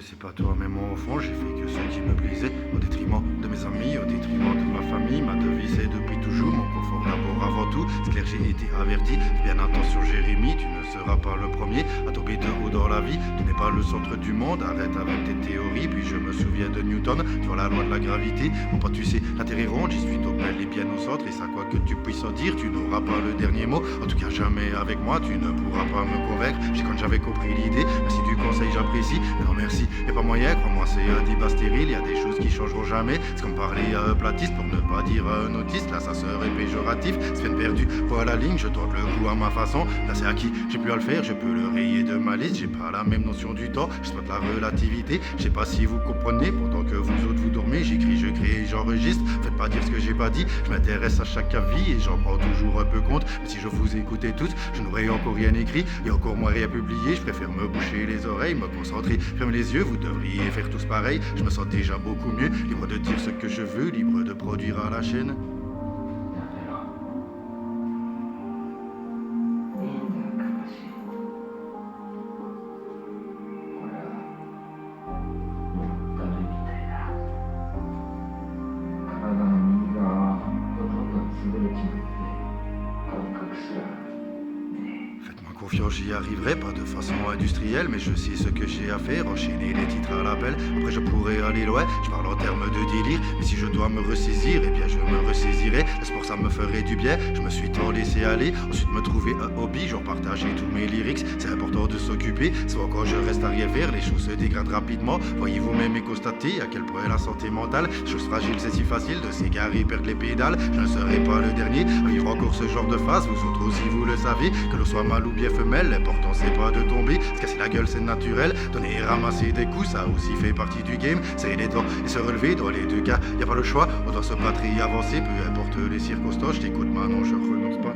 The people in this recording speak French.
c'est pas toi, mais moi au fond, j'ai fait que ce qui me plaisait, au détriment de mes amis, au détriment de ma famille. Ma devise est depuis toujours mon confort d'abord avant tout. C'est clair, j'ai été averti. Fais bien attention, Jérémie, tu ne seras pas le premier à tomber de haut dans la vie. Tu n'es pas le centre du monde, arrête avec tes théories. Puis je me souviens de Newton, tu vois la loi de la gravité. Mon pote, tu sais, la terre est ronde, j'y suis donc bel et bien au centre. Et ça, quoi que tu puisses en dire, tu n'auras pas le dernier mot. En tout cas, jamais avec moi, tu ne pourras pas me convaincre. J'ai quand j'avais compris l'idée, merci du conseil, j'apprécie. Mais non, merci, y'a pas moyen, crois-moi, c'est un débat stérile. Y a des choses qui changeront jamais. C'est comme parler à un platiste pour ne pas dire à un autiste. Là, ça serait péjoratif. C'est peine perdue, voilà la ligne, je tente le coup à ma façon. Là, c'est acquis, j'ai pu à le faire, je peux le rayer de ma liste. J'ai pas la même notion du temps, je de la relativité. Je sais pas si vous comprenez, pendant que vous autres vous dormez, j'écris, je crée et j'enregistre. Faites pas dire ce que j'ai pas dit, je m'intéresse à chaque avis et j'en prends toujours un peu compte. Mais si je vous écoutais toutes, je n'aurais encore rien écrit et encore moins rien publié. Je préfère me boucher les oreilles, me concentrer, fermer les yeux. Vous devriez faire tous pareil, je me sens déjà beaucoup mieux, libre de dire ce que je veux, libre de produire à la chaîne. Faites-moi confiance, j'y arriverai, pas de façon industrielle, mais je sais ce que j'ai à faire, enchaîner les titres à l'appel. Après je pourrais aller loin, je parle en termes de délire, mais si je dois me ressaisir, eh bien je me ressaisirai. Le sport ça me ferait du bien, je me suis tant laissé aller. Ensuite me trouver un hobby, genre partager tous mes lyrics. C'est important de s'occuper, soit quand je reste à rien faire, les choses se dégradent rapidement. Voyez vous-même et constatez à quel point la santé mentale, chose fragile, c'est si facile de s'égarer, perdre les pédales. Je ne serai pas le dernier à vivre encore ce genre de phase, vous autres aussi vous le savez, que l'on soit mâle ou bien femelle, l'important c'est pas de tomber, se casser la gueule c'est naturel, donner et ramasser des coups ça aussi fait partie du game, serrer les dents et se relever, dans les deux cas y a pas le choix, on doit se battre et avancer, peu importe les circonstances, je t'écoute maintenant, je renonce pas.